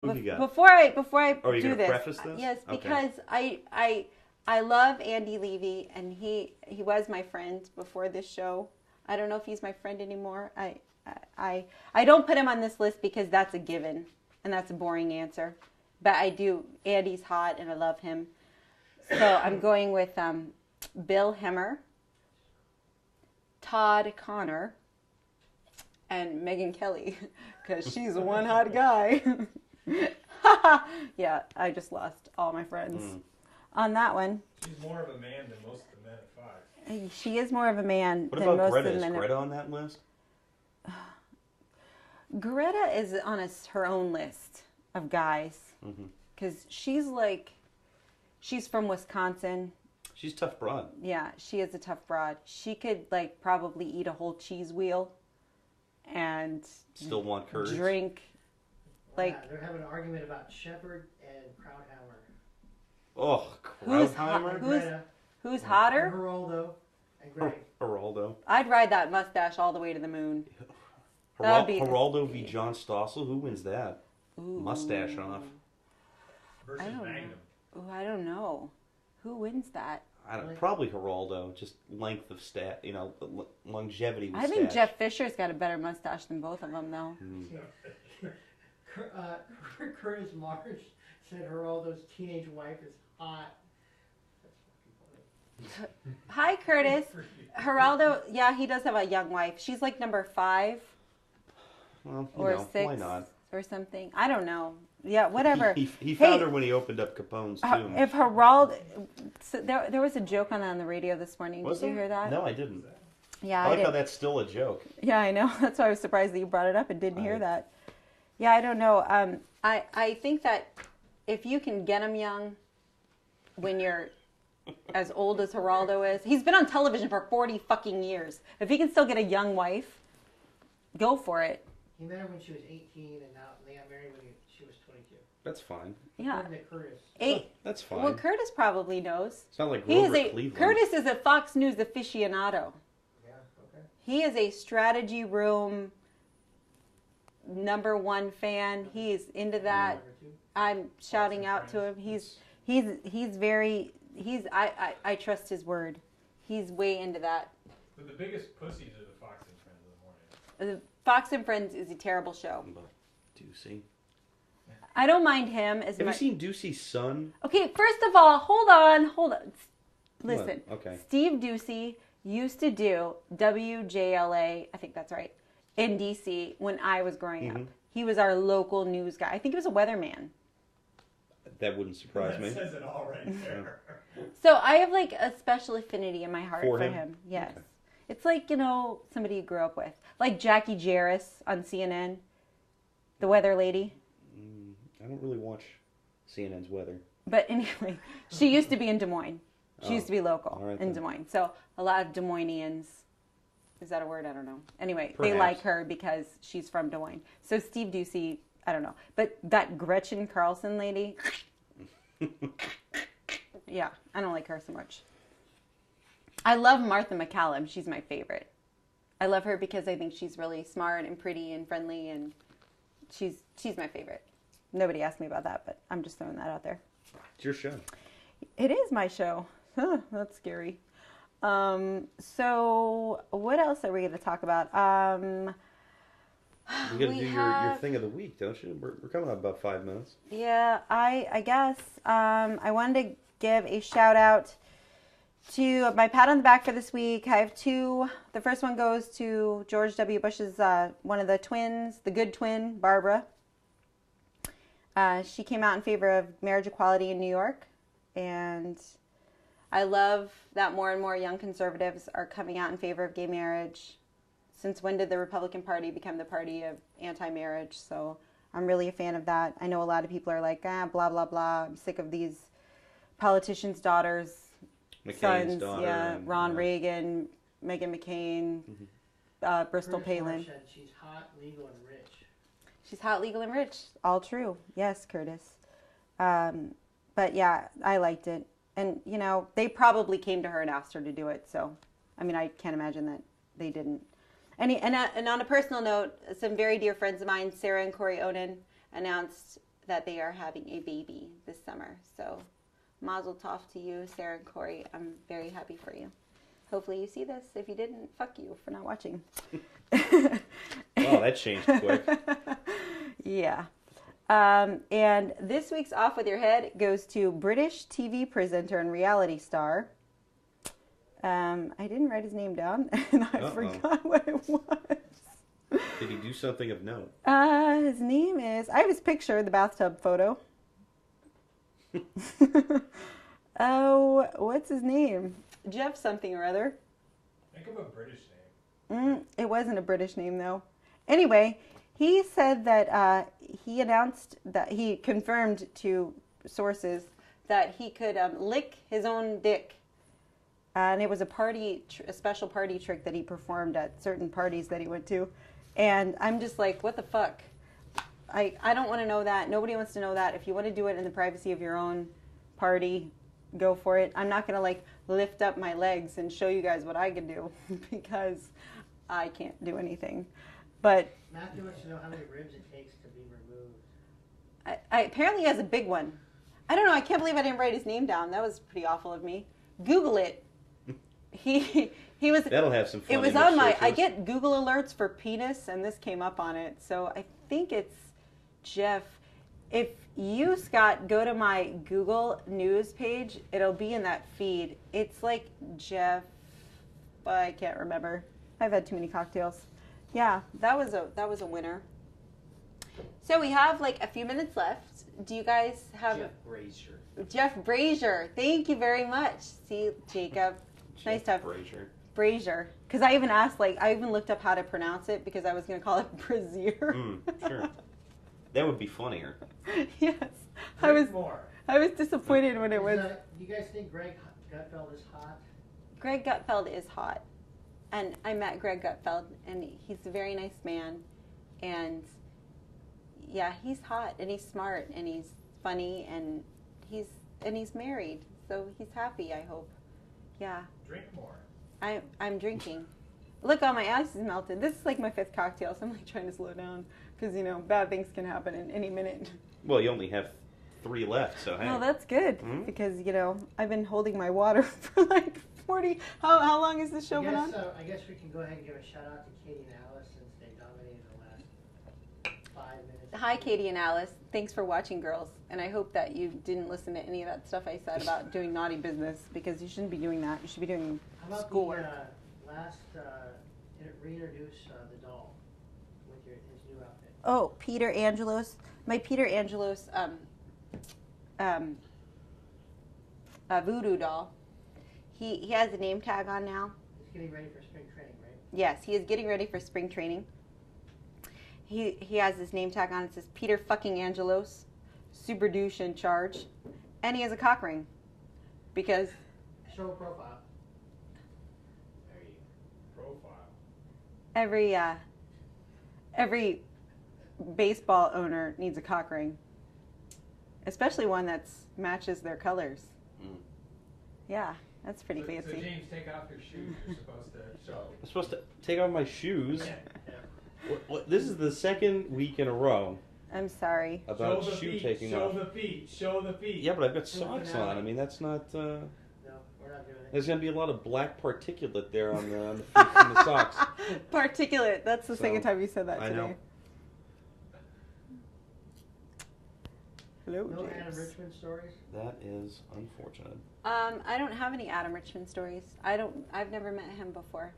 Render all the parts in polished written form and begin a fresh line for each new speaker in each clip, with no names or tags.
Who you got?
Before I
Oh, are you
do
gonna
this,
preface this?
yes,
Okay.
because I love Andy Levy, and he was my friend before this show. I don't know if he's my friend anymore. I don't put him on this list because that's a given, and that's a boring answer. But I do. Andy's hot, and I love him. So I'm going with Bill Hemmer, Todd Connor, and Megyn Kelly, because she's one hot guy. Yeah, I just lost all my friends on that one.
She's more of a man than most of the men at Fox.
She is more of a man
What
than
about
most
Greta?
of the
Is
men.
Greta on that list?
Greta is on her own list of guys because she's from Wisconsin.
She's a tough broad.
Yeah, she is a tough broad. She could probably eat a whole cheese wheel and
Still want curds.
drink
Yeah, they're having an argument about Shepard and Krauthammer.
Oh,
Who's
Krautheimer?
And Greta,
who's
and
hotter.
Geraldo, and Greg.
Geraldo.
I'd ride that mustache all the way to the moon. That would be-
Geraldo v. John Stossel? Who wins that?
Ooh.
Mustache off.
Versus
I don't
Magnum.
Ooh, I don't know. Who wins that?
Probably Geraldo. Just length of longevity with
I think
stash.
Jeff Fisher's got a better mustache than both of them, though.
Curtis Marsh said Geraldo's teenage wife is hot. That's fucking funny.
Hi, Curtis. Geraldo, yeah, he does have a young wife. She's like number 5
Well,
or 6
why not?
or something. I don't know. Yeah, whatever.
He found her when he opened up Capone's tomb.
If Geraldo, so there was a joke on the radio this morning.
Was
Did you
there?
hear that?
No, I didn't.
Yeah,
I like
did.
how that's still a joke.
Yeah, I know. That's why I was surprised that you brought it up and didn't hear that. Yeah, I don't know. I think that if you can get him young when you're as old as Geraldo is, he's been on television for 40 fucking years. If he can still get a young wife, go for it.
He met her when she was 18, and now they got married when she was 22.
That's fine.
Yeah.
According to Curtis.
That's fine.
Well, Curtis probably knows.
It's not like
He is
Grover Cleveland.
Curtis is a Fox News aficionado.
Yeah, okay.
He is a strategy room #1 fan. He's into that.
Number 2.
I'm shouting out to him. I trust his word. He's way into that.
But the biggest pussies are the Fox and Friends of the morning.
Fox and Friends is a terrible show.
But Ducey.
I don't mind him as
Have
much.
you seen Ducey's son?
Okay, first of all, hold on. Listen.
What? Okay.
Steve Ducey used to do WJLA, I think that's right, in DC when I was growing up. He was our local news guy. I think he was a weatherman.
That wouldn't surprise
That
me.
says it all right there.
So I have a special affinity in my heart
For
for
him?
him. Yes.
Okay.
It's like, somebody you grew up with. Like Jackie Jarris on CNN, the weather lady.
I don't really watch CNN's weather.
But anyway, she used to be in Des Moines. She used to be local
all right
in
then.
Des Moines. So a lot of Des Moinesians, is that a word? I don't know. Anyway, they
Perhaps.
like her because she's from Des Moines. So Steve Ducey, I don't know. But that Gretchen Carlson lady, yeah, I don't like her so much. I love Martha McCallum. She's my favorite. I love her because I think she's really smart and pretty and friendly, and she's my favorite. Nobody asked me about that, but I'm just throwing that out there.
It's your show.
It is my show. Huh, that's scary. So what else are we going to talk about?
You got to do your thing of the week, don't you? We're coming up about 5 minutes.
Yeah, I guess. I wanted to give a shout out to my pat on the back for this week. I have 2. The first one goes to George W. Bush's, one of the twins, the good twin, Barbara. She came out in favor of marriage equality in New York, and I love that more and more young conservatives are coming out in favor of gay marriage. Since when did the Republican Party become the party of anti-marriage? So I'm really a fan of that. I know a lot of people are like, blah, blah, blah. I'm sick of these politicians' daughters,
McCain's
sons,
daughter.
yeah,
and,
Ron Reagan, Meghan McCain, Bristol
Curtis
Palin.
Marsh said she's hot, legal, and rich.
She's hot, legal, and rich. All true. Yes, Curtis. But yeah, I liked it. And, they probably came to her and asked her to do it. So, I can't imagine that they didn't. And on a personal note, some very dear friends of mine, Sarah and Corey Oden, announced that they are having a baby this summer. So mazel tov to you, Sarah and Corey. I'm very happy for you. Hopefully you see this. If you didn't, fuck you for not watching.
Oh, that changed quick.
Yeah. And this week's Off With Your Head goes to British TV presenter and reality star. I didn't write his name down, and I forgot what it was.
Did he do something of note?
His name is... I have his picture, the bathtub photo. Oh, what's his name? Jeff something or other.
Think of a British name.
It wasn't a British name, though. Anyway, he said that he announced that he confirmed to sources that he could lick his own dick. And it was a special party trick that he performed at certain parties that he went to. And I'm just like, what the fuck? I don't want to know that. Nobody wants to know that. If you want to do it in the privacy of your own party, go for it. I'm not going to like lift up my legs and show you guys what I can do because I can't do anything. But
Matthew wants to know how many ribs it takes to be removed.
Apparently he has a big one. I don't know. I can't believe I didn't write his name down. That was pretty awful of me. Google it. He was.
That'll have some fun.
It was
image
on my.
searches.
I get Google alerts for penis, and this came up on it. So I think it's Jeff. If you, Scott, go to my Google News page, it'll be in that feed. It's like Jeff. I can't remember. I've had too many cocktails. Yeah, that was a winner. So we have like a few minutes left. Do you guys have
Jeff Brazier.
Jeff Brazier? Thank you very much. See, Jacob. Nice to have Brazier. Because I even asked, I even looked up how to pronounce it because I was going to call it Brazier.
Sure. That would be funnier.
Yes.
Drink more.
I was disappointed when it was.
Do you guys think Greg Gutfeld is hot?
Greg Gutfeld is hot. And I met Greg Gutfeld, and he's a very nice man. And yeah, he's hot, and he's smart, and he's funny, and he's married. So he's happy, I hope. Yeah.
Drink more.
I'm drinking. Look, all my ice is melted. This is like my 5th cocktail, so I'm like trying to slow down because bad things can happen in any minute.
Well, you only have 3 left, so hey.
No, that's good because I've been holding my water for like 40. How long is this show been on?
I guess we can go ahead and give a shout out to Katie and Alice since they dominated the last 5 minutes.
Hi, Katie and Alice. Thanks for watching, girls. And I hope that you didn't listen to any of that stuff I said about doing naughty business because you shouldn't be doing that. You should be doing
How about
schoolwork.
the last reintroduce the doll with his new outfit?
Oh, Peter Angelos. My Peter Angelos voodoo doll. He has a name tag on now.
He's getting ready for spring training, right?
Yes, he is getting ready for spring training. He has his name tag on. It says Peter fucking Angelos, super douche in charge, and he has a cock ring because
Show a profile.
There you go. Profile.
every baseball owner needs a cock ring, especially one that matches their colors. Yeah, that's pretty fancy.
So James, take off your shoes. You're supposed to show.
I'm supposed to take off my shoes.
Yeah.
This is the 2nd week in a row
I'm sorry.
about
Show the
shoe
feet,
taking
show
off.
the feet. Show the feet.
Yeah, but I've got socks on. I mean, that's not...
No, we're not doing it.
There's going to be a lot of black particulate there on the feet from the socks.
Particulate. That's the
So,
second time you said that
I
today.
know.
Hello,
No
James.
Adam Richmond stories?
That is unfortunate.
I don't have any Adam Richmond stories. I've never met him before.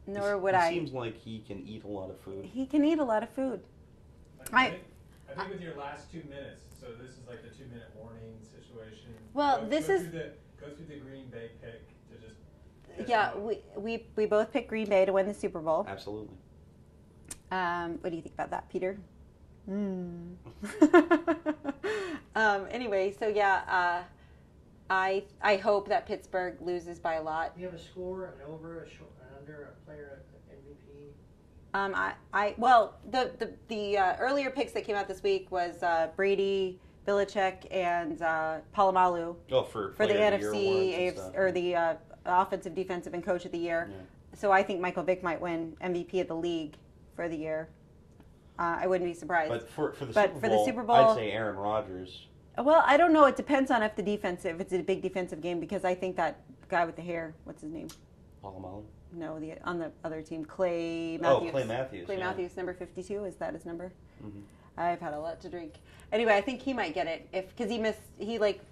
Nor would I.
He seems like he can eat a lot of food.
He can eat a lot of food.
I think with your last 2 minutes, so this is like the 2-minute warning situation.
Well,
go through the Green Bay pick to just.
Yeah, we both picked Green Bay to win the Super Bowl.
Absolutely.
What do you think about that, Peter? Anyway, so yeah, I hope that Pittsburgh loses by a lot.
Do you have a score, an over, an under, a player, an MVP?
Well, the earlier picks that came out this week was Brady, Belichick, and Palomalu
For
the
Player of the Year
NFC
awards and stuff.
or the offensive, defensive, and coach of the year.
Yeah.
So I think Michael Vick might win MVP of the league for the year. I wouldn't be surprised.
But for the
But
Super
for the
Bowl,
Super Bowl-
I'd say Aaron Rodgers.
Well, I don't know. It depends on if it's a big defensive game, because I think that guy with the hair, what's his name?
Palomalu.
No, on the other team, Clay Matthews.
Oh, Clay Matthews.
Clay
yeah.
Matthews, number 52. Is that his number?
Mhm.
I've had a lot to drink. Anyway, I think he might get it because he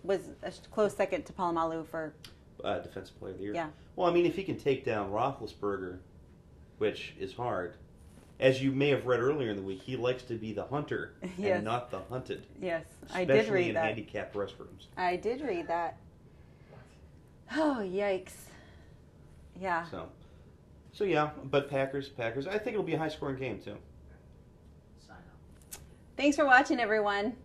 was a close second to Palomalu for.
Defensive Player of the Year.
Yeah.
Well, I mean, if he can take down Roethlisberger, which is hard, as you may have read earlier in the week, he likes to be the hunter
Yes.
and not the hunted.
Yes, I
Especially
did read
in
that.
handicapped restrooms.
I did read that. Oh, yikes. Yeah.
So yeah, but Packers. I think it'll be a high-scoring game too.
Sign up.
Thanks for watching, everyone.